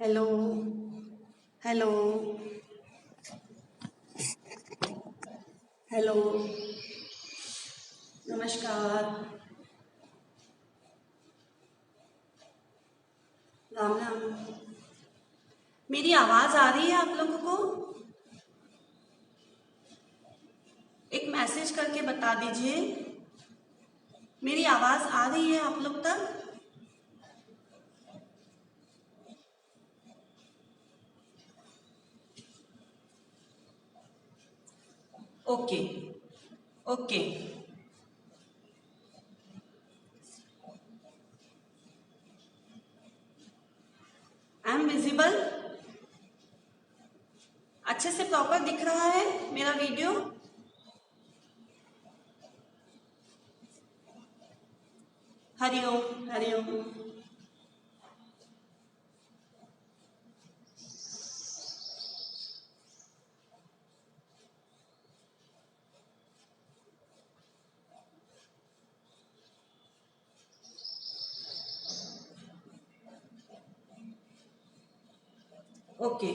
Hello. Hello. Hello. नमस्कार। राम राम। मेरी आवाज़ आ रही है आप लोगों को? एक मैसेज करके बता दीजिए। मेरी आवाज़ आ रही है आप लोग तक? Okay. Okay. I am visible. अच्छे से प्रॉपर दिख रहा है मेरा वीडियो? हरिओम हरिओम। ओके।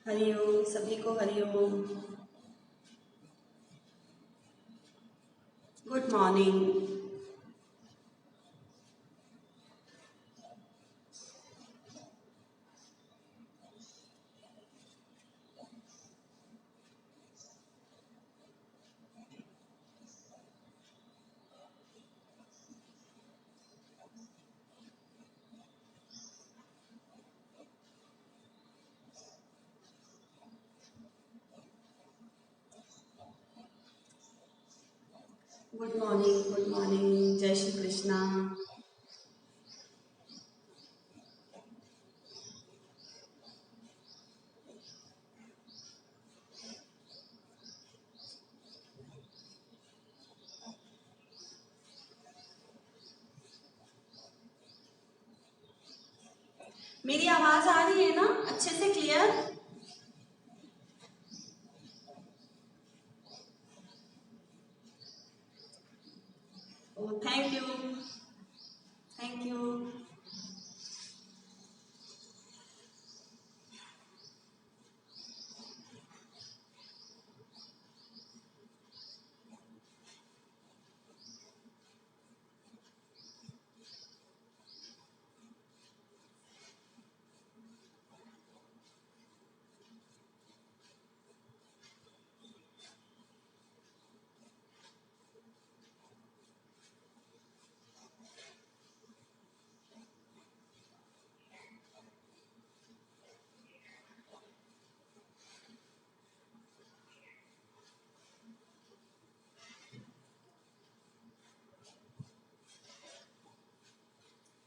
हरिओम सभी को Hariom. Good morning. Good morning. Good morning. जय श्री कृष्णा। मेरी आवाज आ रही है ना अच्छे से clear? Thank you. Thank you.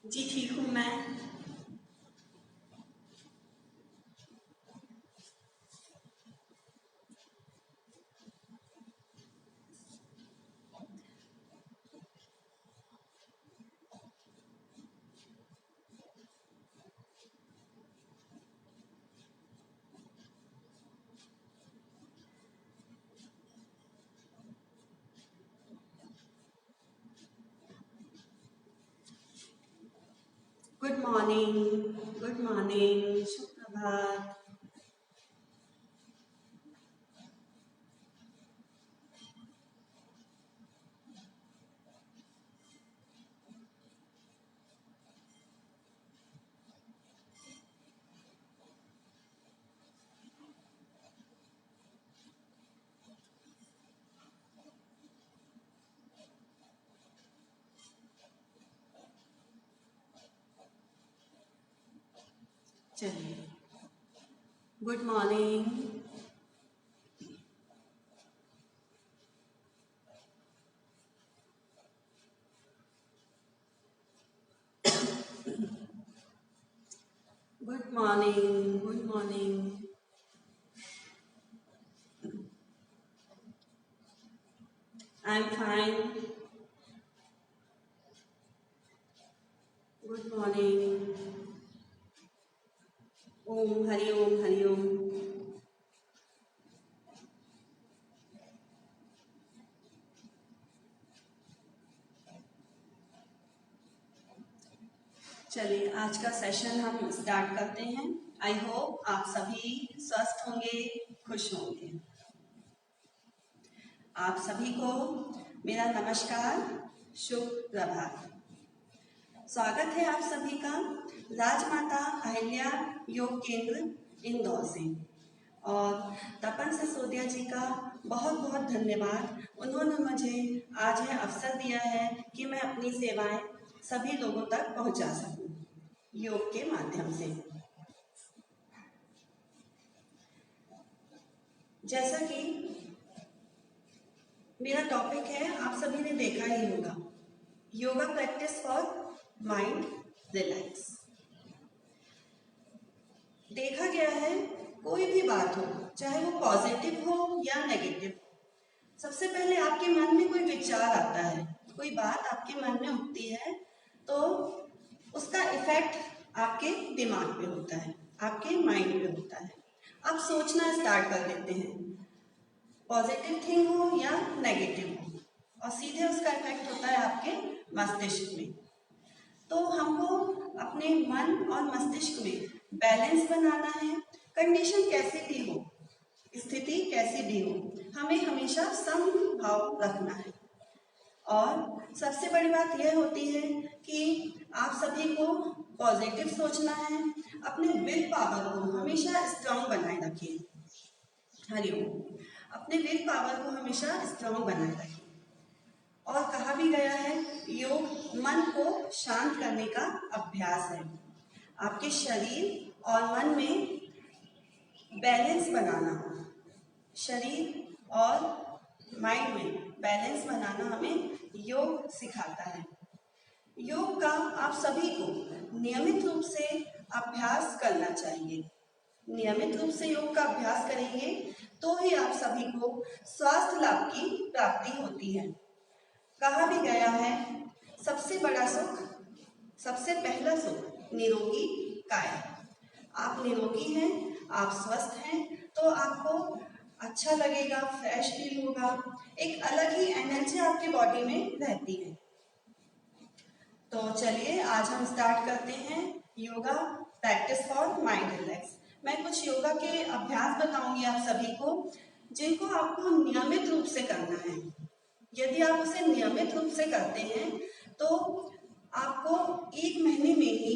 जी ठीक हूँ मैं। Good morning. Good morning. सुप्रभात। चलिए। Good morning. Good I'm fine. Good morning. Om Hari Om Hari Om. चलिए आज का सेशन हम स्टार्ट करते हैं। आई होप आप सभी स्वस्थ होंगे, खुश होंगे। आप सभी को मेरा नमस्कार, शुभ प्रभात। स्वागत है आप सभी का राजमाता अहिल्या योग केंद्र इंदौर से। और तपन सिसोदिया जी का बहुत बहुत धन्यवाद, उन्होंने मुझे आज यह अवसर दिया है कि मैं अपनी सेवाएं सभी लोगों तक पहुंचा सकूं योग के माध्यम से। जैसा कि मेरा टॉपिक है, आप सभी ने देखा ही होगा, yoga practice for mind relax. देखा गया है कोई भी बात हो, चाहे वो पॉजिटिव हो या नेगेटिव, सबसे पहले आपके मन में कोई विचार आता है, कोई बात आपके मन में उठती है, तो उसका इफेक्ट आपके दिमाग पे होता है, आपके माइंड पे होता है। आप सोचना स्टार्ट कर देते हैं, पॉजिटिव थिंग हो या नेगेटिव हो, और सीधे उसका इफेक्ट होता है आपके मस्तिष्क में। तो हमको अपने मन और मस्तिष्क में बैलेंस बनाना है। कंडीशन कैसी भी हो, स्थिति कैसी भी हो, हमें हमेशा समभाव रखना है। और सबसे बड़ी बात यह होती है कि आप सभी को पॉजिटिव सोचना है, अपने विल पावर को हमेशा स्ट्रांग बनाए रखिए। हरिओम। अपने विल पावर को हमेशा स्ट्रांग बनाए रखिए। और कहा भी गया है, योग मन को शांत करने का अभ्यास है। आपके शरीर और मन में बैलेंस बनाना, शरीर और माइंड में बैलेंस बनाना हमें योग सिखाता है। योग का आप सभी को नियमित रूप से अभ्यास करना चाहिए। नियमित रूप से योग का अभ्यास करेंगे तो ही आप सभी को स्वास्थ्य लाभ की प्राप्ति होती है। कहा भी गया है, सबसे बड़ा सुख, सबसे पहला सुख निरोगी काया। आप निरोगी हैं, आप स्वस्थ हैं, तो आपको अच्छा लगेगा, फ्रेश फील होगा, एक अलग ही एनर्जी आपके बॉडी में रहती है। तो चलिए आज हम स्टार्ट करते हैं yoga practice for mind relax. मैं कुछ योगा के अभ्यास बताऊंगी आप सभी को, जिनको आपको नियमित रूप से करना है। यदि आप उसे नियमित रूप से करते हैं तो आपको 1 महीने में ही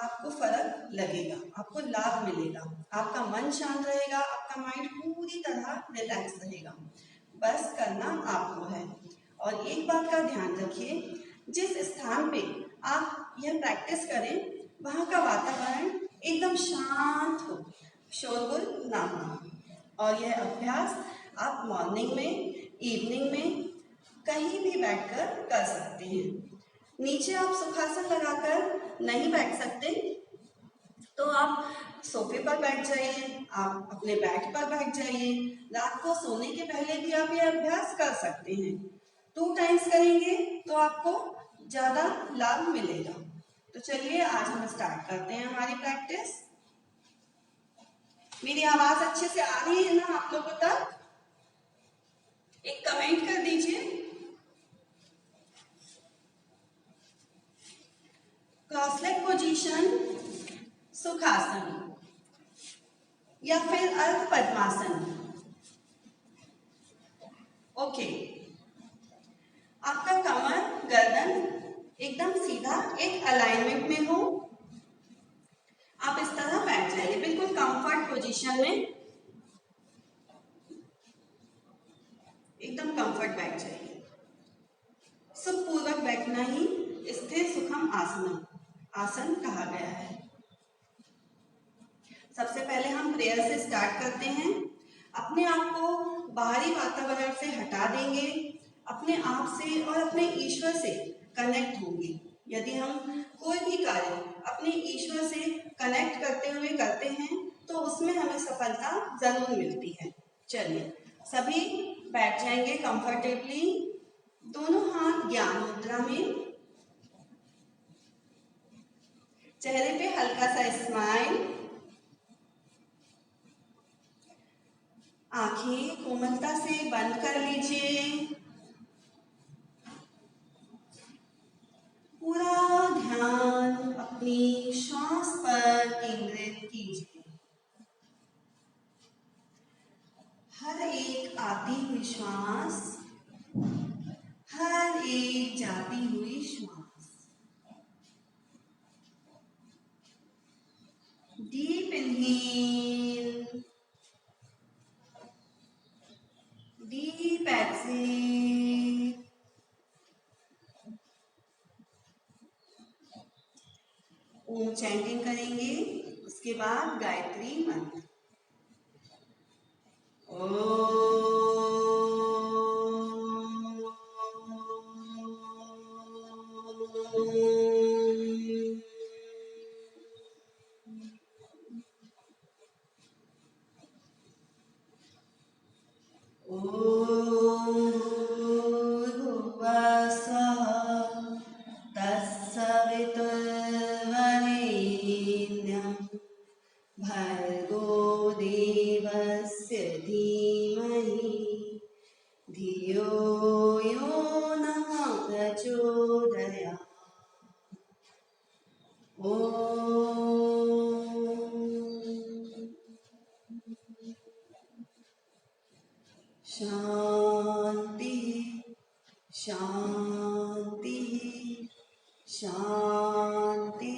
आपको फर्क लगेगा, आपको लाभ मिलेगा, आपका मन शांत रहेगा, आपका माइंड पूरी तरह रिलैक्स रहेगा। बस करना आपको है। और एक बात का ध्यान रखिए, जिस स्थान पे आप यह प्रैक्टिस करें वहाँ का वातावरण एकदम शांत हो, शोरगुल ना हो। और यह अभ्यास आप मॉर्निंग में, इवनिंग में कहीं भी बैठकर कर सकते हैं। नीचे आप सुखासन लगाकर नहीं बैठ सकते तो आप सोफे पर बैठ जाइए, आप अपने बेड पर बैठ जाइए। रात को सोने के पहले भी आप ये अभ्यास कर सकते हैं। 2 टाइम्स करेंगे तो आपको ज़्यादा लाभ मिलेगा। तो चलिए आज हम स्टार्ट करते हैं हमारी प्रैक्टिस। मेरी आवाज़ अच्छे से आ रही है ना आप लोगों तक? एक कमेंट कर दीजिए। क्रॉस लेग पोजीशन, सुखासन या फिर अर्ध पद्मासन। ओके, आपका कमर, गर्दन एकदम सीधा एक अलाइनमेंट में हो। आप इस तरह बैठ जाइए, बिल्कुल कंफर्ट पोजीशन में, एकदम कंफर्ट बैठ जाइए। सुखपूर्वक बैठना ही स्थिर सुखम आसन कहा गया है। सबसे पहले हम प्रेयर से स्टार्ट करते हैं। अपने आप को बाहरी वातावरण से हटा देंगे, अपने आप से और अपने ईश्वर से कनेक्ट होंगे। यदि हम कोई भी कार्य अपने ईश्वर से कनेक्ट करते हुए करते हैं तो उसमें हमें सफलता जरूर मिलती है। चलिए सभी बैठ जाएंगे कंफर्टेबली। दोनों हाथ ज्ञान मुद्रा में, चेहरे पे हल्का सा स्माइल, आंखें कोमलता से बंद कर लीजिए। पूरा ध्यान अपनी श्वास पर केंद्रित कीजिए। हर एक आती हुई श्वास, हर एक जाती हुई श्वास। Deep inhale, deep exhale. Om chanting करेंगे, उसके बाद गायत्री मंत्र। भर्गो देवस्य धीमहि धियो यो नः प्रचोदयात्। शांति शांति शांति।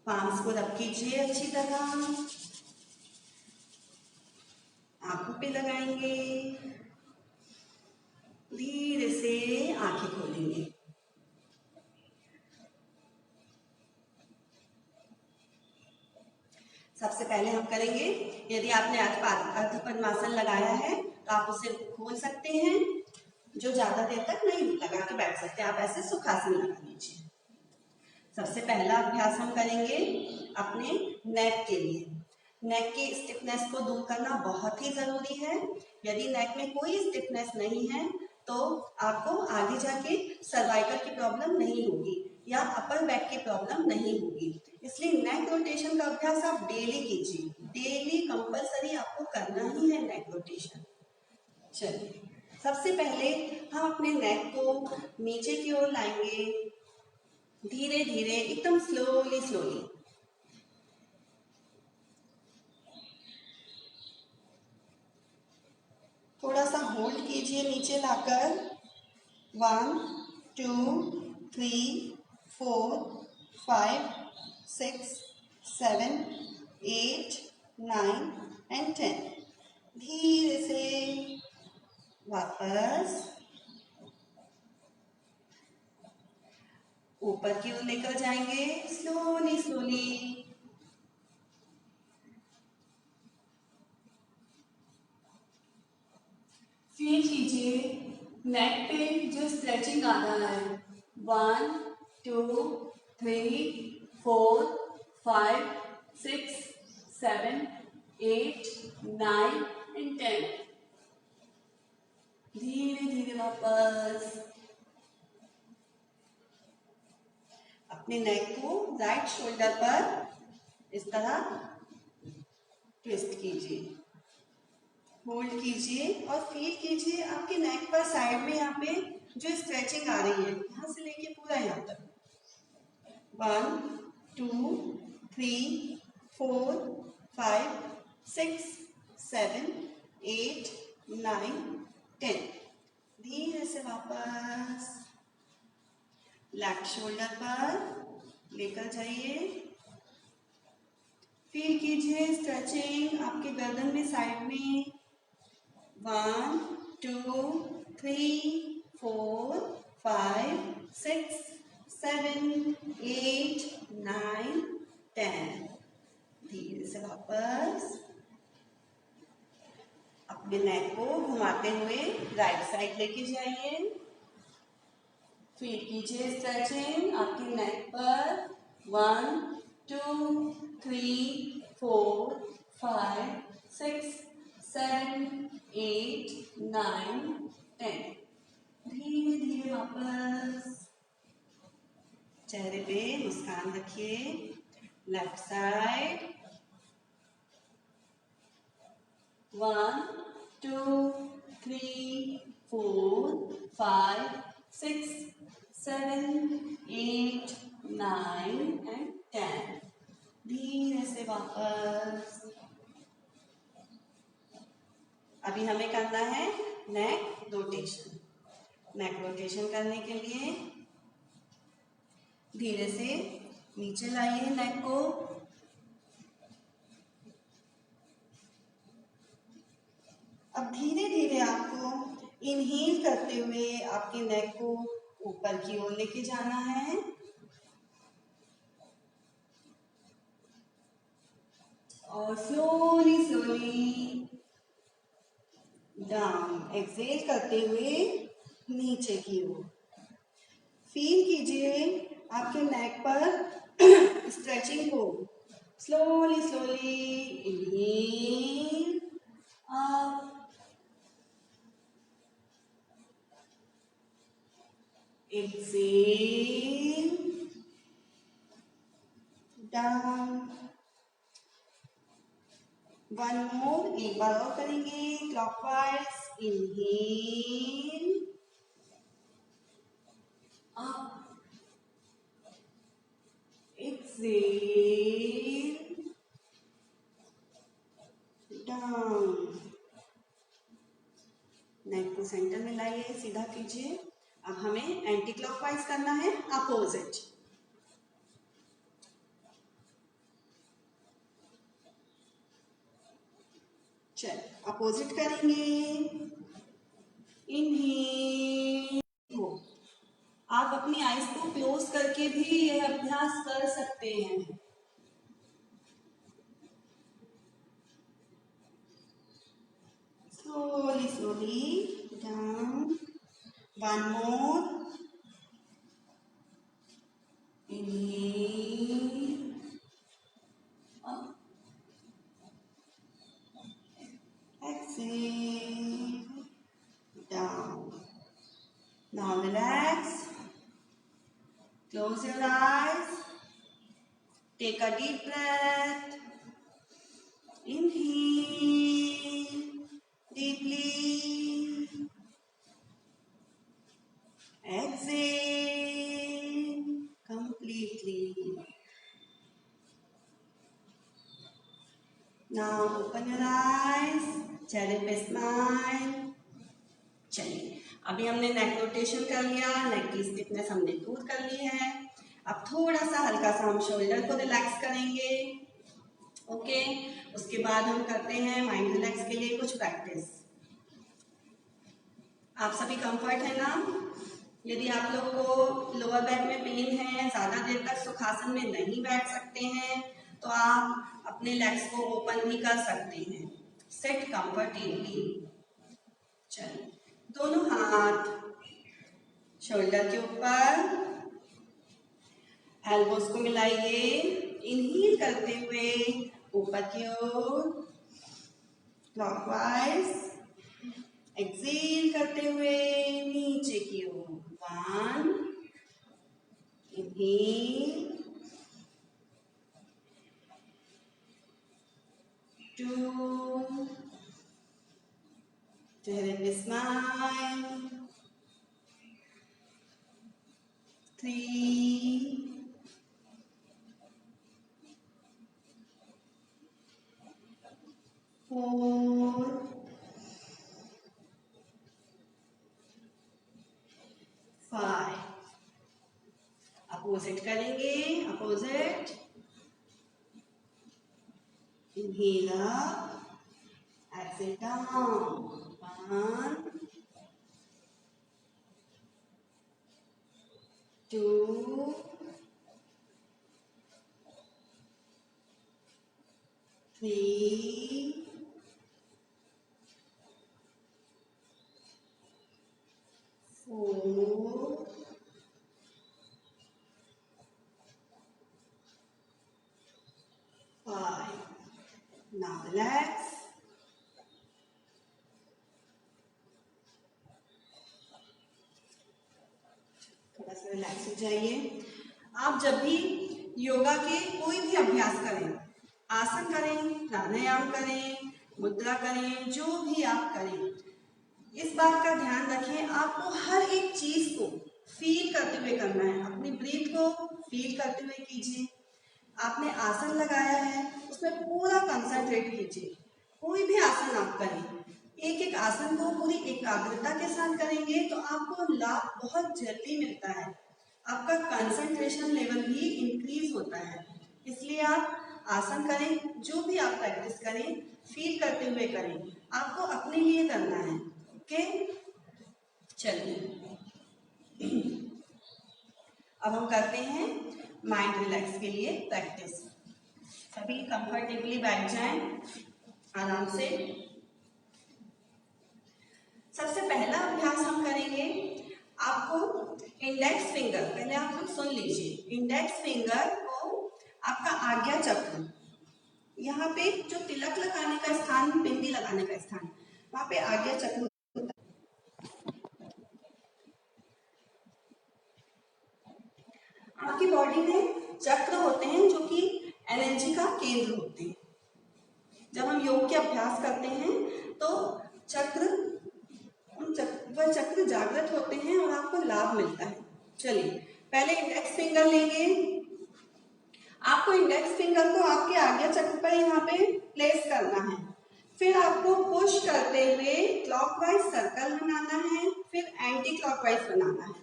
पाम्स को रब कीजिए अच्छी तरह, आंखों पे लगाएंगे, धीरे से आंखें खोलेंगे। सबसे पहले हम करेंगे, यदि आपने अर्ध पद्मासन लगाया है तो आप उसे खोल सकते हैं। जो ज्यादा देर तक नहीं लगा के बैठ सकते, आप ऐसे सुखासन लगा लीजिए। सबसे पहला अभ्यास हम करेंगे अपने नेक के लिए। नेक की स्टिफनेस को दूर करना बहुत ही जरूरी है। यदि नेक में कोई स्टिफनेस नहीं है तो आपको आगे जाके सर्वाइकल की प्रॉब्लम नहीं होगी या अपर बैक की प्रॉब्लम नहीं होगी। इसलिए नेक रोटेशन का अभ्यास आप डेली कीजिए, डेली कंपलसरी आपको करना ही है नेक रोटेशन। चलिए, सबसे पहले हम अपने नेक को नीचे की ओर लाएंगे, धीरे धीरे, एकदम स्लोली स्लोली। थोड़ा सा होल्ड कीजिए नीचे लाकर। 1 2 3 4 5 6 7 8 9 and 10। धीरे से वापस ऊपर की ओर लेकर जाएंगे, स्लोली स्लोली। फील कीजिए नेक पे जो स्ट्रेचिंग आ रहा है। 1 2 3 4 5 6 7 8 9 and 10। धीरे धीरे वापस अपने नेक को राइट शोल्डर पर इस तरह ट्विस्ट कीजिए, होल्ड कीजिए और फील कीजिए आपके नेक पर साइड में यहाँ पे जो स्ट्रेचिंग आ रही है, यहाँ से लेके पूरा यहाँ तक। 1 2 3 4 5 6 7 8 9 10। धीरे से वापस लेफ्ट शोल्डर पर लेकर जाइए, फील कीजिए स्ट्रेचिंग आपके गर्दन में साइड में। 1 2 3 4 5 6 7 8 9 10। धीरे से वापस अपने नेक को घुमाते हुए राइट साइड लेके जाइए, फील कीजिए स्ट्रेचिंग आपके नेक पर। 1 2 3 4 5 6 7, 8, 9, 10। धीरे धीरे वापस चेहरे पे मुस्कान रखिए। Left side 1, 2, 3, 4, 5, 6, 7, 8, 9 and 10। धीरे से वापस। अभी हमें करना है नेक रोटेशन। नेक रोटेशन करने के लिए धीरे से नीचे लाइए नेक को। अब धीरे धीरे आपको इनहेल करते हुए आपके नेक को ऊपर की ओर लेके जाना है और स्लोली स्लोली डाउन। एक्सहेल करते हुए नीचे की ओर। फील कीजिए आपके नेक पर स्ट्रेचिंग को। Slowly slowly inhale up, exhale down. One more, एक बार और करेंगे clockwise. Inhale up, exhale down. Neck को सेंटर में लाइए, सीधा कीजिए। अब हमें एंटी क्लॉकवाइज करना है, अपोजिट। चल अपोजिट करेंगे। इनहेल हो। आप अपनी आईज को क्लोज करके भी यह अभ्यास कर सकते हैं। Slowly slowly down. One more. Inhale up, exhale down. Now relax. Close your eyes. Take a deep breath. Inhale deeply. Exhale completely. Now open your eyes. चेहरे पे स्माइल। चलिए अभी हमने नेक रोटेशन कर लिया, नेक की स्टिफनेस हमने दूर कर ली है। अब थोड़ा सा हल्का सा हम शोल्डर को रिलैक्स करेंगे। ओके, उसके बाद हम करते हैं माइंड रिलैक्स के लिए कुछ प्रैक्टिस। आप सभी कंफर्ट है ना? यदि आप लोग को लोअर बैक में पेन है, ज़्यादा देर तक सुखासन में नहीं बैठ सकते हैं, तो आप अपने लेग्स को ओपन भी कर सकते हैं। Seat comfortably. चलिए दोनों हाथ शोल्डर के ऊपर, एल्बोस को मिलाइए। इनहेल करते हुए ऊपर की ओर क्लॉकवाइज। एक्सहेल करते हुए नीचे की ओर। 1, इनहेल 2, चेहरे पे स्माइल। 3, 4, 5। अपोजिट करेंगे, opposite. Inhale up, exhale down. 1, 2, 3, 4, 5। Now relax. जाइए। आप जब भी योगा के कोई भी अभ्यास करें, आसन करें, प्राणायाम करें, मुद्रा करें, जो भी आप करें, इस बात का ध्यान रखें आपको हर एक चीज को फील करते हुए करना है। अपनी ब्रीथ को फील करते हुए कीजिए। आपने आसन लगाया है, उसमें पूरा कंसंट्रेट कीजिए। कोई भी आसन आप करें, एक एक आसन को पूरी एकाग्रता के साथ करेंगे तो आपको लाभ बहुत जल्दी मिलता है। आपका कंसंट्रेशन लेवल भी इंक्रीज होता है। इसलिए आप आसन करें, जो भी आप प्रैक्टिस करें, फील करते हुए करें। आपको अपने लिए करना है। ओके, चलिए अब हम करते हैं माइंड रिलैक्स के लिए प्रैक्टिस। सभी कंफर्टेबली बैठ जाएं आराम से। सबसे पहला अभ्यास हम करेंगे, आपको इंडेक्स फिंगर, पहले आप लोग सुन लीजिए, इंडेक्स फिंगर को आपका आज्ञा चक्र, यहाँ पे जो तिलक लगाने का स्थान, बिंदी लगाने का स्थान, वहां पे आज्ञा चक्र। आपकी बॉडी में चक्र होते हैं जो कि एनर्जी का केंद्र होते हैं। जब हम योग के अभ्यास करते हैं तो वह चक्र जागृत होते हैं और आपको लाभ मिलता है। चलिए पहले इंडेक्स फिंगर लेंगे। आपको इंडेक्स फिंगर को आपके आज्ञा चक्र पर यहाँ पे प्लेस करना है। फिर आपको पुश करते हुए क्लॉकवाइज सर्कल बनाना है, फिर एंटी क्लॉकवाइज बनाना है,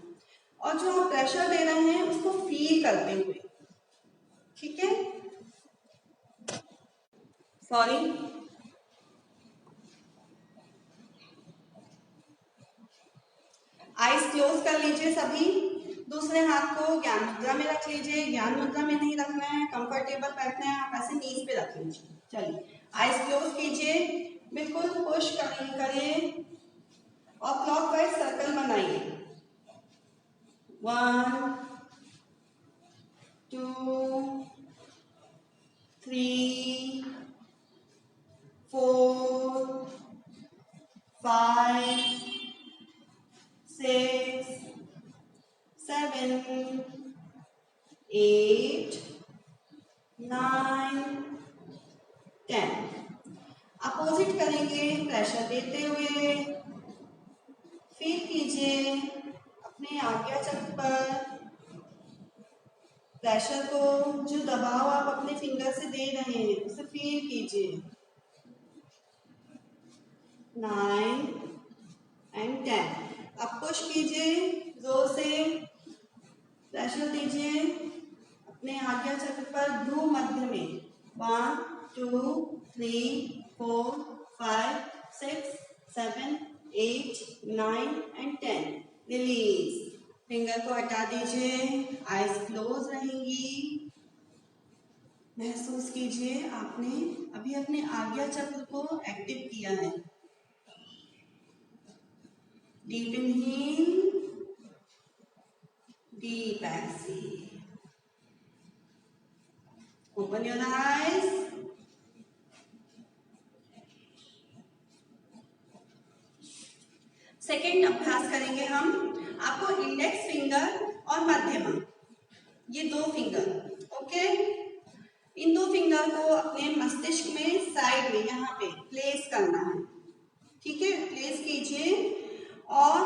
और जो आप प्रेशर दे रहे हैं उसको फील करते हुए। ठीक है, सॉरी, आइज क्लोज कर लीजिए सभी। दूसरे हाथ को ज्ञान मुद्रा में रख लीजिए। ज्ञान मुद्रा में नहीं रखना है, कंफर्टेबल बैठना है, आप ऐसे नीज पे रख लीजिए। चलिए आइज क्लोज कीजिए, बिल्कुल पुश करें और क्लॉकवाइज सर्कल बनाइए। 1 2 3 4 5 6 7 8 9 10। अपोजिट करेंगे, प्रेशर देते हुए फील कीजिए अपने आज्ञा चक्र पर प्रेशर को, जो दबाव आप अपने फिंगर से दे रहे हैं उसे फील कीजिए। 9 and 10। अब पुश कीजिए, जोर से प्रेशर दीजिए अपने आज्ञा चक्र पर भ्रू मध्य में। 1 2 3 4 5 6 7 8 9 and 10। रिलीज, फिंगर को हटा दीजिए, आइज क्लोज रहेंगी। महसूस कीजिए आपने अभी अपने आज्ञा चक्र को एक्टिव किया है। Deep inhale, deep exhale. Open your eyes. Second अभ्यास करेंगे हम। आपको इंडेक्स फिंगर और मध्यमा, ये दो फिंगर, ओके, इन दो फिंगर को अपने मस्तिष्क में साइड में यहाँ पे प्लेस करना है। ठीक है, प्लेस कीजिए और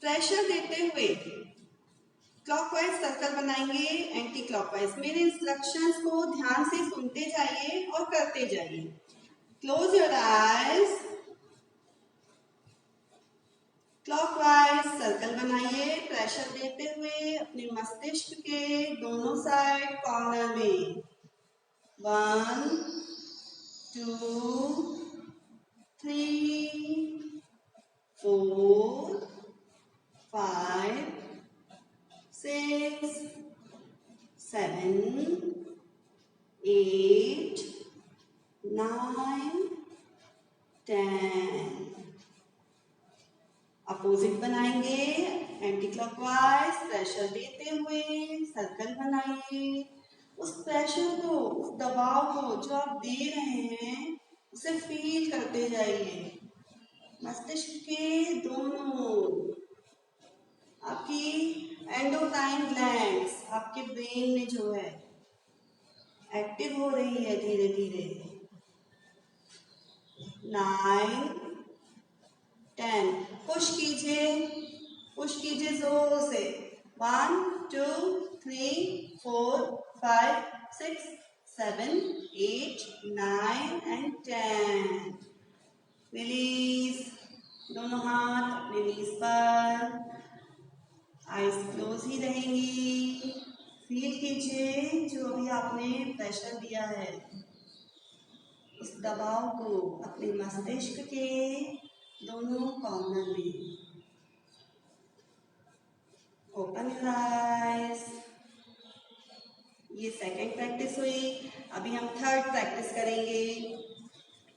प्रेशर देते हुए क्लॉकवाइज सर्कल बनाएंगे, एंटी क्लॉकवाइज। मेरे इंस्ट्रक्शंस को ध्यान से सुनते जाइए और करते जाइए। Close your eyes, clockwise circle बनाइए, प्रेशर देते हुए अपने मस्तिष्क के दोनों साइड कॉर्नर में। 1 2 3 4 5 6 7 8 9 10। अपोजिट बनाएंगे, एंटी क्लॉकवाइज, प्रेशर देते हुए सर्कल बनाइए। उस प्रेशर को, उस दबाव को जो आप दे रहे हैं उसे फील करते जाइए। मस्तिष्क के दोनों, आपकी एंडोक्राइन ग्लैंड्स आपके ब्रेन में जो है एक्टिव हो रही है धीरे धीरे। 9, 10 पुश कीजिए जोर से। 1 2 3 4 5 6 7 8 9 एंड 10। रिलीज। दोनों हाथ अपने नीज पर, आइज क्लोज ही रहेंगी। फील कीजिए जो अभी आपने प्रेशर दिया है उस दबाव को अपने मस्तिष्क के दोनों कॉर्नर में। Open your eyes. ये सेकंड प्रैक्टिस हुई। अभी हम थर्ड प्रैक्टिस करेंगे।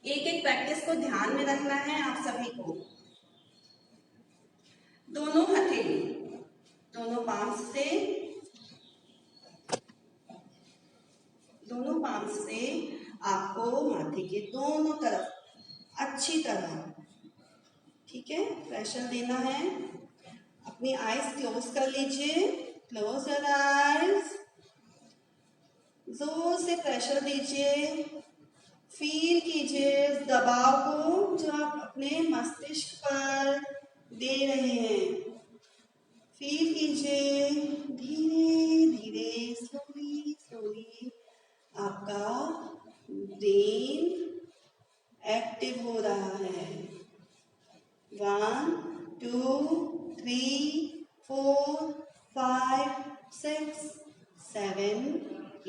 एक एक प्रैक्टिस को ध्यान में रखना है आप सभी को। दोनों हथेली दोनों पाम से आपको माथे के दोनों तरफ अच्छी तरह, ठीक है, प्रेशर देना है। अपनी आईज क्लोज कर लीजिए। Close your eyes. जोर से प्रेशर दीजिए। फील कीजिए इस दबाव को जो आप अपने मस्तिष्क पर दे रहे हैं। फील कीजिए धीरे धीरे, स्लोली स्लोली आपका ब्रेन एक्टिव हो रहा है। 1 2 3 4 5 6 7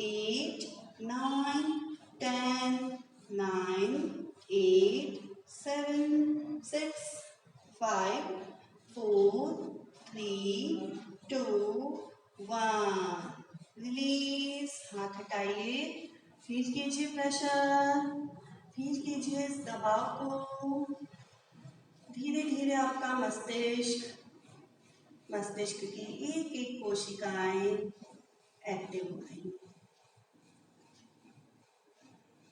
8 9 10 9 8 7 6 5 4 3 2 1। रिलीज। हाथ हटाइए। फील कीजिए प्रेशर। फील कीजिए इस दबाव को। धीरे धीरे आपका मस्तिष्क की एक एक कोशिकाएं एक्टिव हो रही।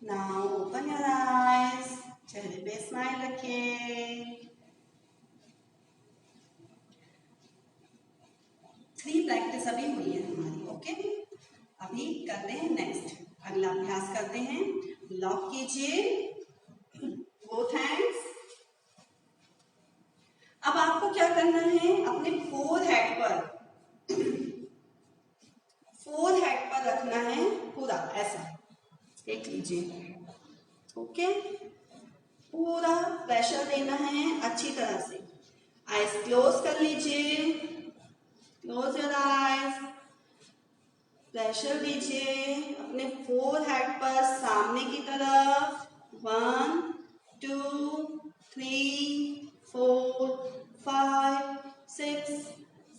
Now open your eyes. चेहरे पे स्माइल रखिए। 3 प्रैक्टिस अभी हुई है हमारी। ओके, अभी करते हैं नेक्स्ट। अगला अभ्यास करते हैं। लॉक कीजिए बोथ हैंड्स। अब आपको क्या करना है, अपने फोरहेड पर रखना है पूरा ऐसा। देख लीजिए। ओके, पूरा प्रेशर देना है अच्छी तरह से। आईज क्लोज कर लीजिए। Close your eyes. प्रेशर दीजिए अपने फोरहेड पर सामने की तरफ। 1 2 3 4 5 6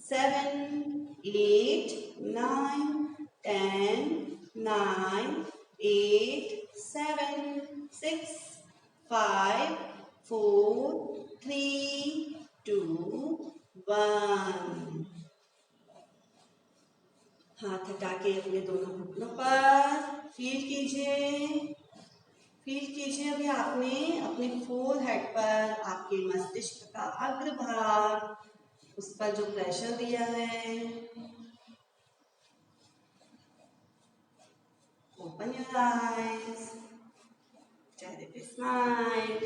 7 8 9 10 9 8 7 6 5 4 3 2 1। हाथ हटा के अपने दोनों घुटनों पर फील कीजिए अभी आपने अपने फोरहेड पर आपके मस्तिष्क का अग्रभाग उस पर जो प्रेशर दिया है। Open your eyes. चेहरे पे स्माइल।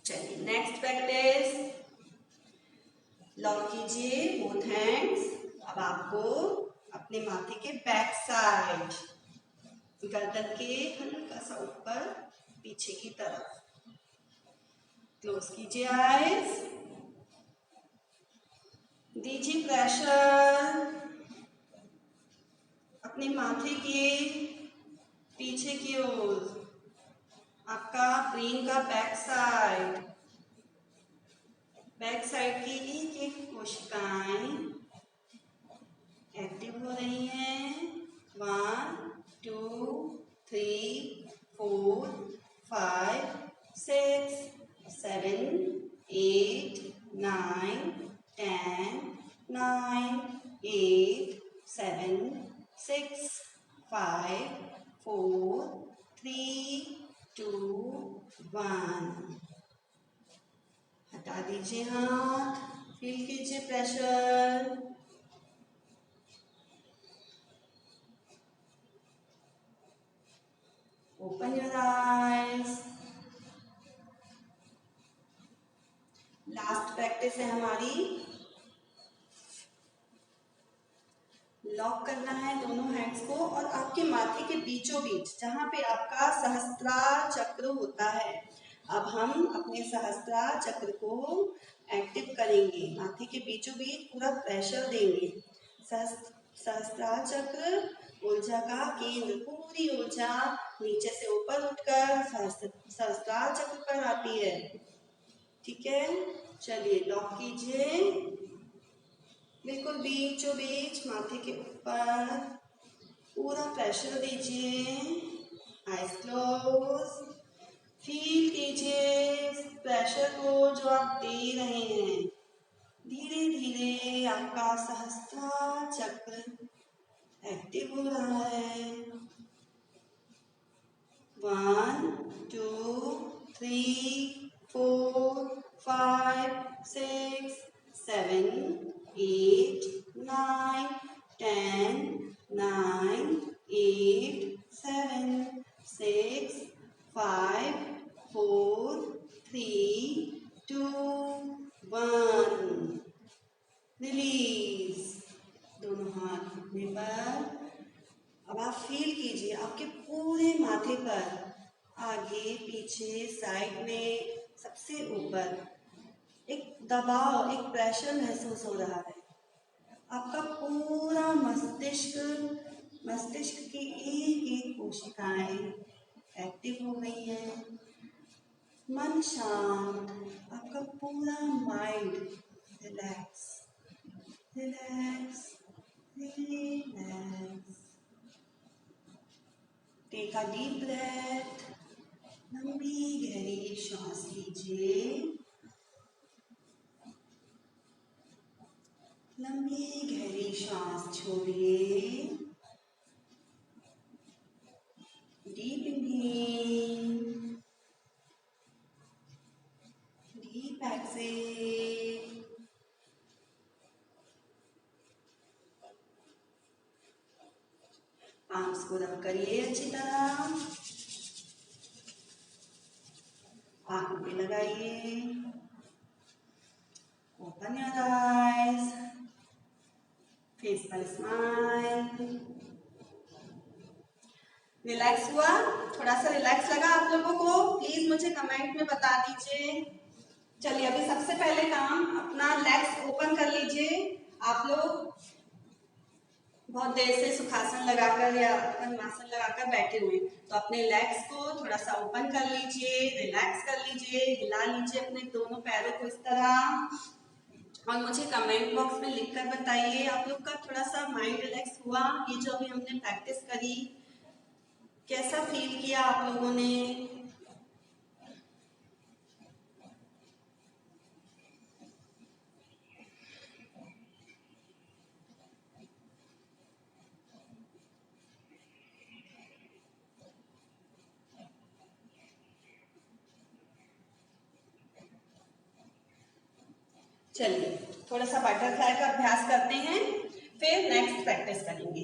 चलिए नेक्स्ट प्रैक्टिस। लॉक कीजिए बोथ हैंड्स। अब आपको अपने माथे के बैक साइड, गर्दन के हल्का सा ऊपर पीछे की तरफ क्लोज कीजिए आईज। दीजिए प्रेशर अपने माथे के पीछे की ओर। आपका ब्रेन का बैक साइड की एक एक कोशिकाएं एक्टिव हो रही हैं। 1 2 3 4 5 6 7 8 9 10 9 8 7 6 5 4 3 2 1। हटा दीजिए हाथ। फील कीजिए pressure. Open your eyes. Last practice है हमारी। लॉक करना है दोनों हैंड्स को और आपके माथे के बीचों बीच जहाँ पे आपका सहस्त्रार चक्र होता है, अब हम अपने सहस्त्रार चक्र को एक्टिव करेंगे। माथे के बीचों बीच पूरा प्रेशर देंगे। सहस्त्रार चक्र ऊर्जा का केंद्र, पूरी ऊर्जा नीचे से ऊपर उठकर सहस्त्रार चक्र पर आती है। ठीक है, चलिए लॉक कीजिए। बिल्कुल बीचों बीच माथे के ऊपर पूरा प्रेशर दीजिए। Eyes close. फील कीजिए प्रेशर को जो आप दे रहे हैं। धीरे धीरे आपका सहस्त्रार चक्र एक्टिव हो रहा है। 1 2 3 4 5 6 7 8 9 10 9 8 7 6 5 4 3 2 1। रिलीज। दोनों हाथ घुटने पर। अब आप फील कीजिए आपके पूरे माथे पर, आगे पीछे साइड में सबसे ऊपर एक दबाव, एक प्रेशर महसूस हो रहा है। आपका पूरा मस्तिष्क की एक एक कोशिकाएं एक्टिव हो गई हैं। मन शांत, आपका पूरा mind relax relax relax. Take a deep breath. लंबी गहरी सांस लीजिए। लंबी गहरी सांस छोड़िए। Deep inhale, deep exhale. Palms को रब करिए अच्छी तरह। आंखों पे लगाइए। Open your eyes. फेस पर स्माइल। रिलैक्स हुआ? थोड़ा सा रिलैक्स लगा आप लोगों को? प्लीज मुझे कमेंट में बता दीजिए। चलिए अभी सबसे पहले काम, अपना लेग्स ओपन कर लीजिए। आप लोग बहुत देर से सुखासन लगाकर या पद्मासन लगाकर बैठे हुए, तो अपने लेग्स को थोड़ा सा ओपन कर लीजिए, रिलैक्स कर लीजिए, हिला लीजिए अपने दोनों पैरों को इस तरह। और मुझे कमेंट बॉक्स में लिखकर बताइए आप लोग का थोड़ा सा माइंड रिलैक्स हुआ? ये जो अभी हमने प्रैक्टिस करी, कैसा फील किया आप लोगों ने? चलिए थोड़ा सा बटरफ्लाई का अभ्यास करते हैं, फिर नेक्स्ट प्रैक्टिस करेंगे।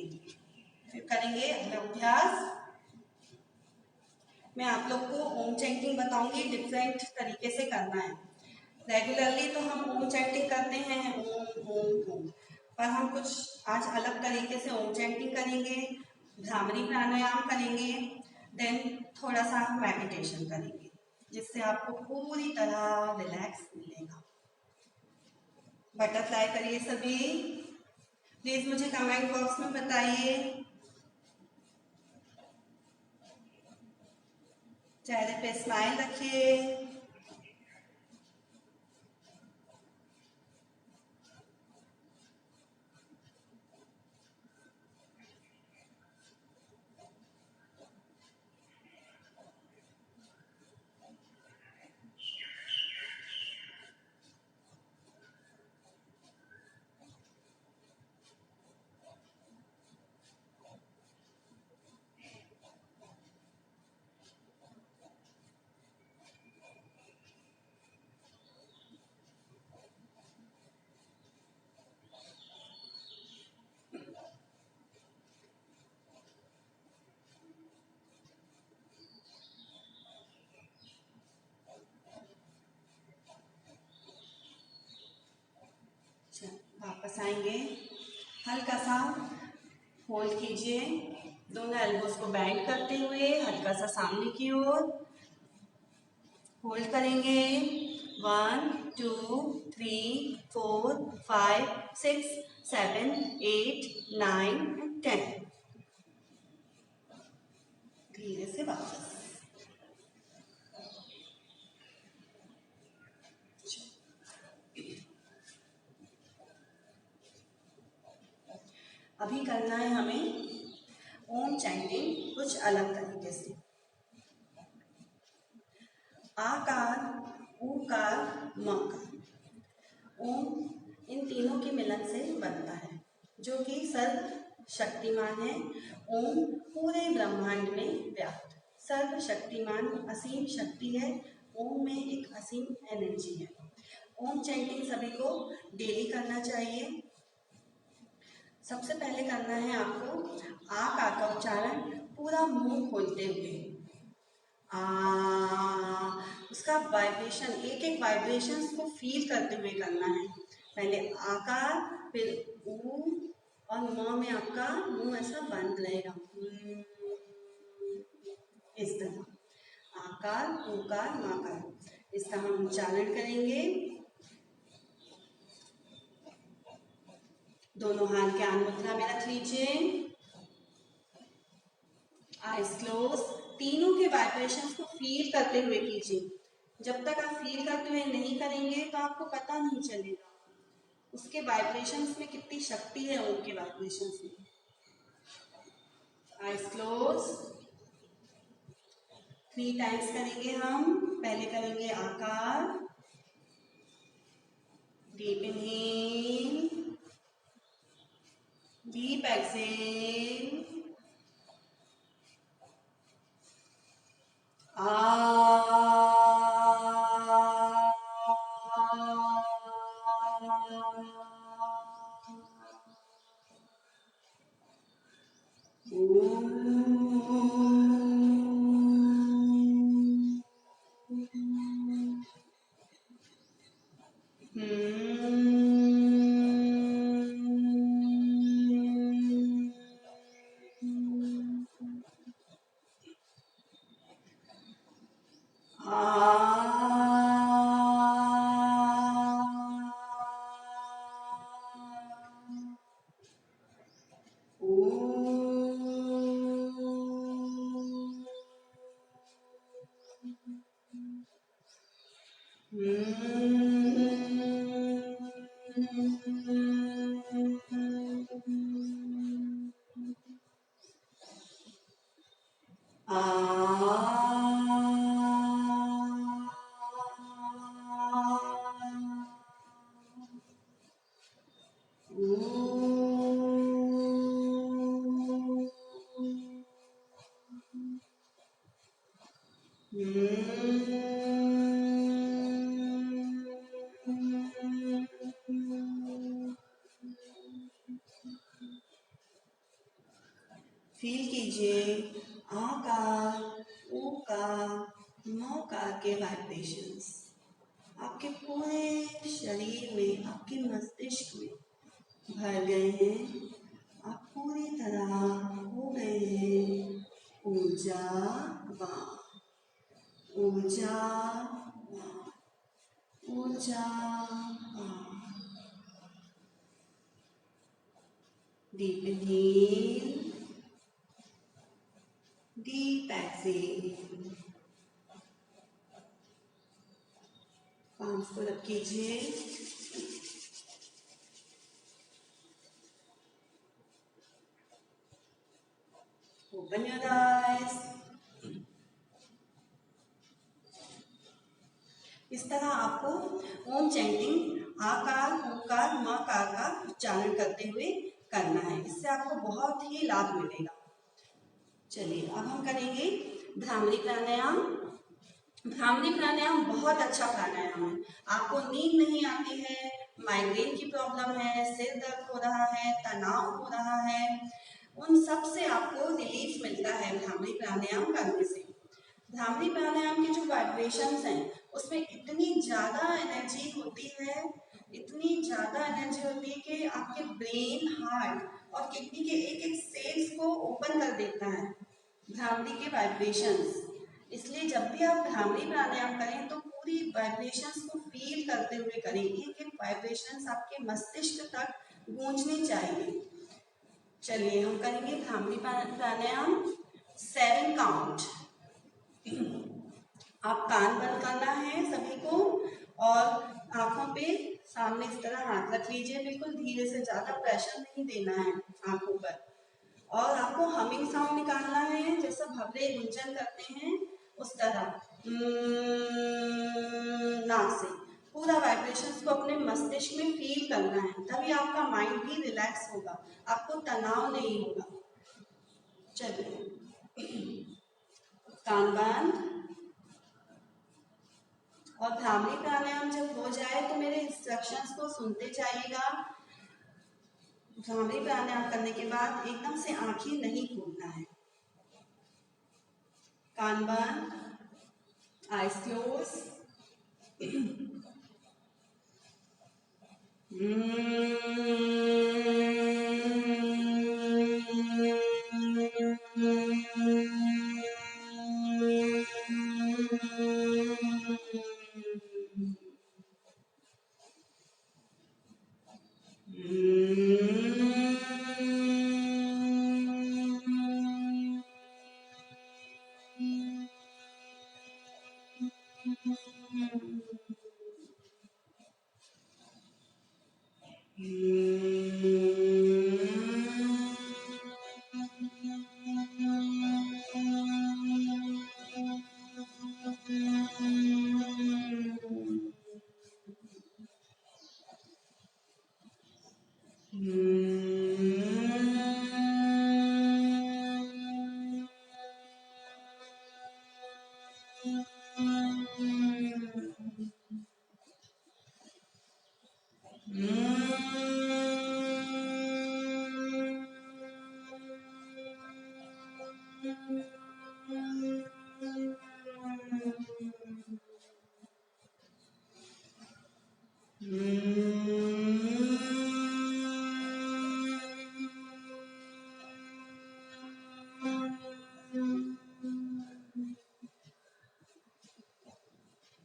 फिर करेंगे अगला अभ्यास। मैं आप लोग को ओम चैंटिंग बताऊंगी, डिफरेंट तरीके से करना है। रेगुलरली तो हम ओम चैंटिंग करते हैं, ओम ओम ओम, पर हम कुछ आज अलग तरीके से ओम चैंटिंग करेंगे, भ्रामरी प्राणायाम करेंगे, देन थोड़ा सा मेडिटेशन करेंगे, जिससे आपको पूरी तरह रिलैक्स मिलेगा। बटरफ्लाई करिए सभी। प्लीज मुझे कमेंट बॉक्स में बताइए। चेहरे पे स्माइल रखिए। हल्का सा होल्ड कीजिए, दोनों एल्बोज को बेंड करते हुए हल्का सा सामने की ओर होल्ड करेंगे। 1 2 3 4 5 6 7 8 9 10। धीरे से वापस। अभी करना है हमें ओम चैंटिंग कुछ अलग तरीके से। आकार, ऊकार, मकार। ओम इन तीनों के मिलन से बनता है, जो कि सर्व शक्तिमान है। ओम पूरे ब्रह्मांड में व्याप्त सर्व शक्तिमान असीम शक्ति है। ओम में एक असीम एनर्जी है। ओम चैंटिंग सभी को डेली करना चाहिए। सबसे पहले करना है आपको आ का उच्चारण पूरा मुंह खोलते हुए। आ, उसका वाइब्रेशन, एक एक वाइब्रेशन को फील करते हुए करना है। पहले आकार, फिर ऊ और म में आपका मुंह ऐसा बंद रहेगा, इस तरह आकार, ऊकार, मकार। इसका हम उच्चारण करेंगे। दोनों हाथ ज्ञान मुद्रा में रख लीजिए, आइज क्लोज। तीनों के वाइब्रेशंस को फील करते हुए कीजिए। जब तक आप फील करते हुए नहीं करेंगे तो आपको पता नहीं चलेगा उसके वाइब्रेशंस में कितनी शक्ति है। उनके वाइब्रेशंस में आइज क्लोज 3 टाइम्स करेंगे हम। पहले करेंगे आकार, deep inhale, deep exhale, feel कीजिए आकार, ऊकार, मकार के वाइब्रेशंस आपके पूरे शरीर में, आपके मस्तिष्क में भर गए हैं। आप पूरी तरह हो गए हैं ऊर्जावान, ऊर्जावान, ऊर्जावान। Deep inhale, deep exhale. Palms को रब कीजिए। Open your eyes. इस तरह आपको ओम चैंटिंग आकार, उकार, मकार का उच्चारण करते हुए करना है। इससे आपको बहुत ही लाभ मिलेगा। चलिए अब हम करेंगे भ्रामरी प्राणायाम। भ्रामरी प्राणायाम बहुत अच्छा प्राणायाम है। आपको नींद नहीं आती है, माइग्रेन की प्रॉब्लम है, सिर दर्द हो रहा है, तनाव हो रहा है, उन सब से आपको रिलीफ मिलता है भ्रामरी प्राणायाम करने से। भ्रामरी प्राणायाम के जो वाइब्रेशंस हैं उसमें इतनी ज़्यादा एनर्जी होती है इतनी ज़्यादा एनर्जी होती है कि आपके ब्रेन, हार्ट और किडनी के एक एक सेल्स को ओपन कर देता है भ्रामरी के वाइब्रेशंस। इसलिए जब भी आप भ्रामरी प्राणायाम करें तो पूरी वाइब्रेशंस को फील करते हुए करें। एक एक वाइब्रेशंस आपके मस्तिष्क तक गूंजनी चाहिए। चलिए हम करेंगे भ्रामरी प्राणायाम 7 काउंट। आप कान बंद करना है सभी को और आंखों पे सामने इस तरह हाथ रख लीजिए, बिल्कुल धीरे से, ज्यादा प्रेशर नहीं देना है आंखों पर। और आपको हमिंग साउंड निकालना है, जैसे भवरे गुंजन करते हैं उस तरह नाक से पूरा वाइब्रेशंस को अपने मस्तिष्क में फील करना है, तभी आपका माइंड भी रिलैक्स होगा, आपको तनाव नहीं होगा। चलिए कान बंद। और भ्रामरी प्राणायाम जब हो जाए तो मेरे इंस्ट्रक्शंस को सुनते जाइएगा। भ्रामरी प्राणायाम करने के बाद एकदम से आंखें नहीं खोलना है। कान बंद, आईज क्लोज।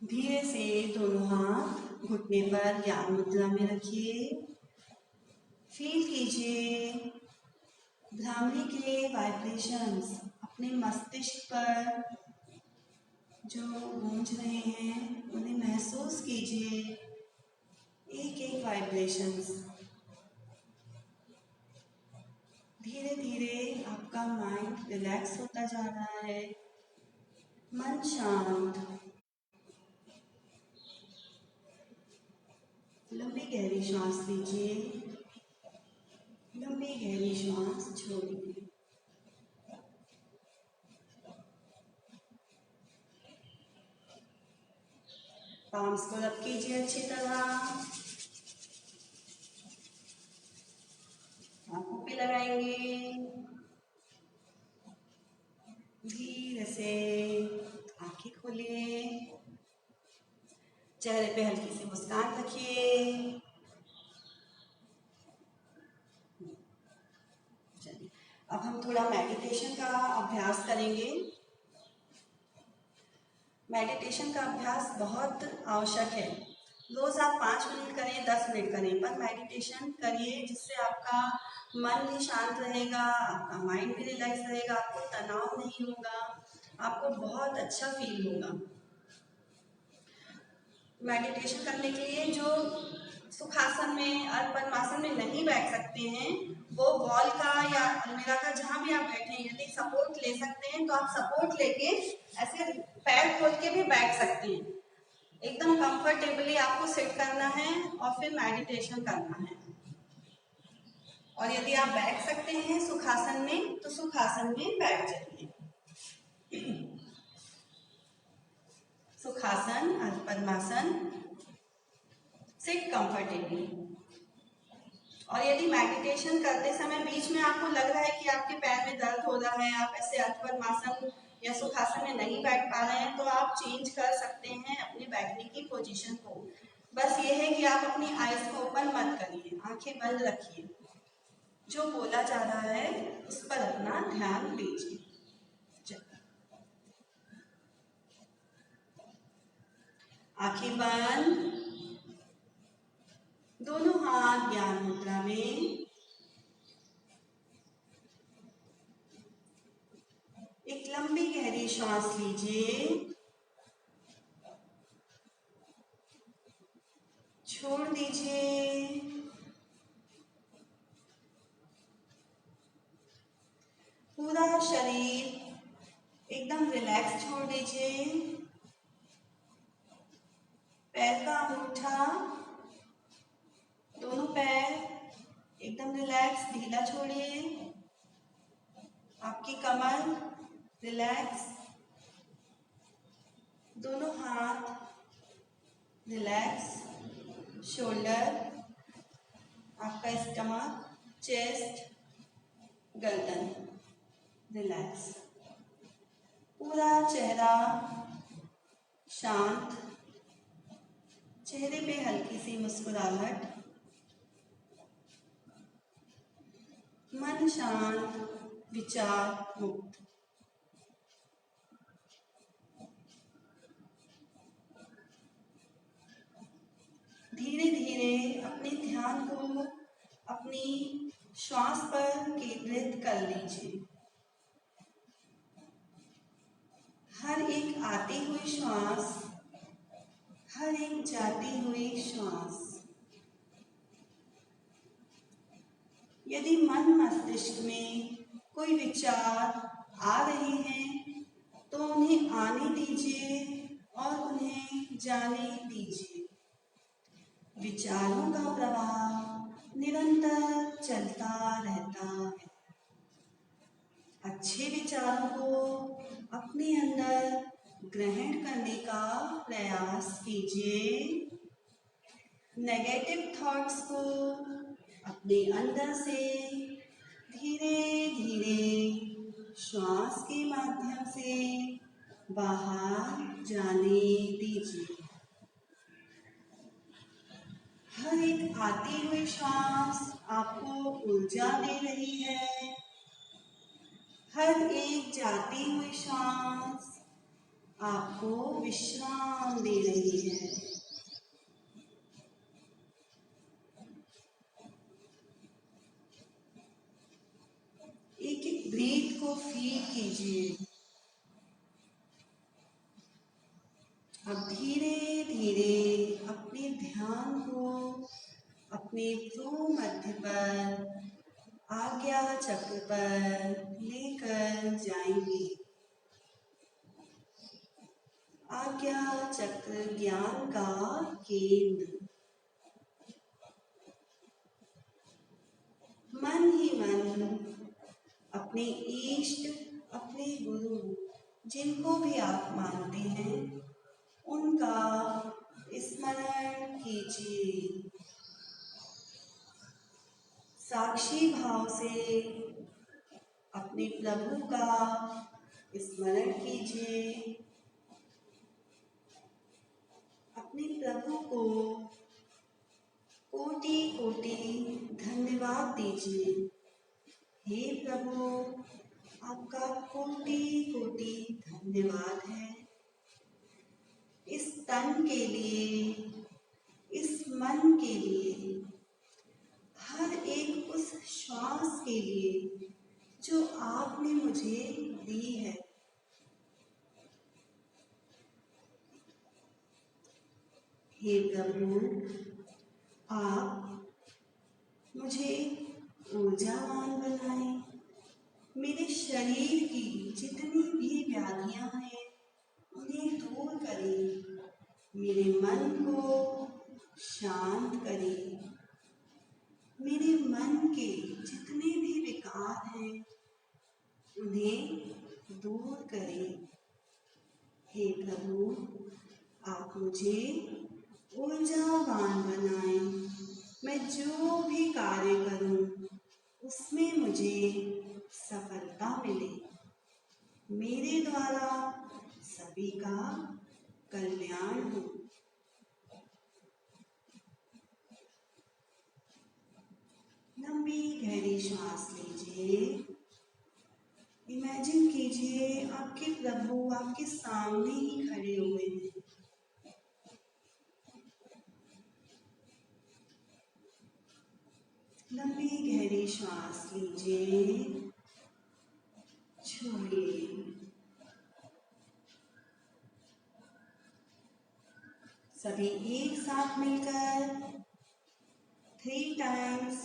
धीरे से दोनों हाथ घुटने पर ज्ञान मुद्रा में रखिए। फील कीजिए भ्रामरी के वाइब्रेशंस अपने मस्तिष्क पर जो गूंज रहे हैं, उन्हें महसूस कीजिए। एक एक वाइब्रेशंस। धीरे धीरे आपका माइंड रिलैक्स होता जा रहा है, मन शांत। लंबी गहरी श्वास लीजिए, लंबी गहरी श्वास छोड़िए। पाम्स को रब कीजिए अच्छी तरह, आंखों पे लगाएंगे। धीरे से आंखें खोलिए, चेहरे पे हल्की सी मुस्कान रखिए। चलिए अब हम थोड़ा मेडिटेशन का अभ्यास करेंगे। मेडिटेशन का अभ्यास बहुत आवश्यक है। रोज आप 5 मिनट करें, 10 मिनट करें, पर मेडिटेशन करिए, जिससे आपका मन भी शांत रहेगा, आपका माइंड भी रिलैक्स रहेगा, आपको तनाव नहीं होगा, आपको बहुत अच्छा फील होगा। मेडिटेशन करने के लिए जो सुखासन में और पद्मासन में नहीं बैठ सकते हैं, वो वॉल का या अलमीरा का जहाँ भी आप बैठे हैं, यदि सपोर्ट ले सकते हैं तो आप सपोर्ट लेके ऐसे पैर खोल के भी बैठ सकते हैं। एकदम कंफर्टेबली आपको सिट करना है और फिर मेडिटेशन करना है। और यदि आप बैठ सकते हैं सुखासन में तो सुखासन में बैठ जाइए। सुखासन और पद्मासन, सिट कंफर्टेबली। और यदि मेडिटेशन करते समय बीच में आपको लग रहा है कि आपके पैर में दर्द हो रहा है, आप ऐसे पद्मासन या सुखासन में नहीं बैठ पा रहे हैं, तो आप चेंज कर सकते हैं अपने बैठने की पोजीशन को। बस ये है कि आप अपनी आइज को ओपन मत करिए, आंखें बंद रखिए। जो बोला जा रहा है उस पर अपना ध्यान दीजिए। आंखें बंद, दोनों हाथ ज्ञान मुद्रा में। एक लंबी गहरी श्वास लीजिए, छोड़ दीजिए। पूरा शरीर एकदम रिलैक्स छोड़ दीजिए। पैर का अंगूठा, दोनों पैर एकदम रिलैक्स ढीला छोड़िए। आपकी कमर रिलैक्स, दोनों हाथ रिलैक्स, शोल्डर, आपका स्टमक, चेस्ट, गर्दन रिलैक्स। पूरा चेहरा शांत, चेहरे पे हल्की सी मुस्कुराहट, मन शांत, विचार मुक्त। धीरे धीरे अपने ध्यान को अपनी श्वास पर केंद्रित कर लीजिए। हर एक आती हुई श्वास, हर एक जाती हुई श्वास। यदि मन मस्तिष्क में कोई विचार आ रहे हैं तो उन्हें आने दीजिए और उन्हें जाने दीजिए। विचारों का प्रवाह निरंतर चलता रहता है। अच्छे विचारों को अपने अंदर ग्रहण करने का प्रयास कीजिए। नेगेटिव थॉट्स को अपने अंदर से धीरे धीरे श्वास के माध्यम से बाहर जाने दीजिए। हर एक आती हुई श्वास आपको ऊर्जा दे रही है, हर एक जाती हुई श्वास आपको विश्राम दे रही है। एक एक ब्रीथ को फील कीजिए। अब धीरे धीरे अपने ध्यान को अपने भ्रू मध्य पर, आज्ञा चक्र पर लेकर जाएंगे। आज्ञा चक्र ज्ञान का केंद्र। मन ही मन अपने इष्ट, अपने गुरु, जिनको भी आप मानते हैं, उनका स्मरण कीजिए। साक्षी भाव से अपने प्रभु का स्मरण कीजिए। अपने प्रभु को कोटि कोटि धन्यवाद दीजिए। हे प्रभु, आपका कोटि कोटि धन्यवाद है इस तन के लिए, इस मन के लिए, हर एक उस श्वास के लिए जो आपने मुझे दी है। हे प्रभु, आप मुझे ऊर्जावान बनाएं। मेरे शरीर की जितनी भी व्याधियां हैं उन्हें दूर करें। मेरे मन को शांत करें। मेरे मन के जितने भी विकार हैं उन्हें दूर करें। हे प्रभु, आप मुझे ऊर्जावान बनाएं। मैं जो भी कार्य करूं उसमें मुझे सफलता मिले। मेरे द्वारा सभी का कल्याण हो। लंबी गहरी श्वास लीजिए। इमेजिन कीजिए आपके प्रभु आपके सामने ही खड़े हुए हैं। लंबी गहरी श्वास लीजिए, छोड़िए। सभी एक साथ मिलकर 3 टाइम्स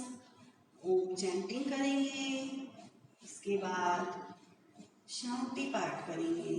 ओम चैंटिंग करेंगे। इसके बाद शांति पाठ करेंगे।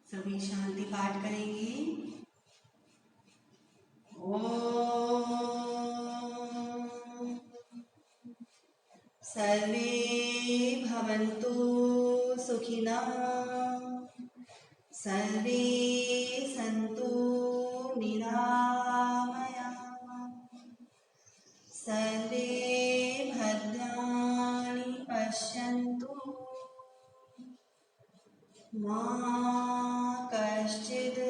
सभी शांति पाठ करेंगे। सर्वे भवन्तु सुखिनः, सर्वे सन्तु निरामयाः, सर्वे भद्राणि पश्यन्तु, मा कश्चित्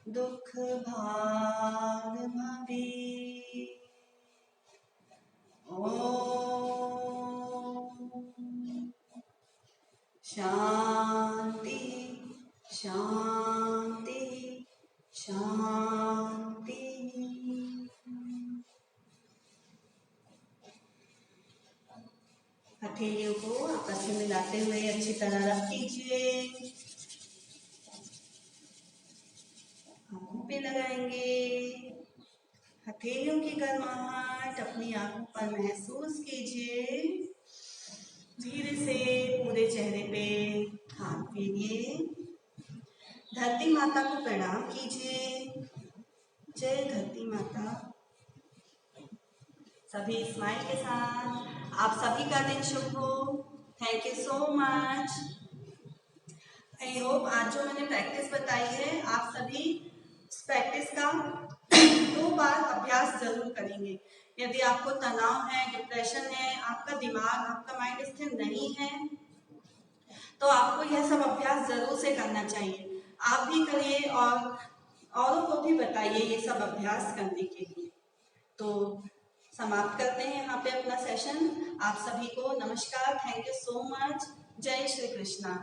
दुःखभाग् भवेत्। शांति शांति शांति। हथेलियों को आपस में मिलाते हुए अच्छी तरह रख कीजिए। आंखों पे लगाएंगे। हथेलियों की गर्माहट अपनी आंखों पर महसूस कीजिए। धीरे से पूरे चेहरे पे हाथ फेरिए। धरती माता को प्रणाम कीजिए। जय धरती माता। सभी स्माइल के साथ। आप सभी का दिन शुभ हो। Thank you so much. I hope आज जो मैंने प्रैक्टिस बताई है आप सभी प्रैक्टिस का 2 बार अभ्यास जरूर करेंगे। यदि आपको तनाव है, डिप्रेशन है, आपका दिमाग, आपका माइंड स्थिर नहीं है, तो आपको यह सब अभ्यास जरूर से करना चाहिए। आप भी करिए और औरों को भी बताइए ये सब अभ्यास करने के लिए। तो समाप्त करते हैं यहाँ पे अपना सेशन। आप सभी को नमस्कार। Thank you so much. जय श्री कृष्णा।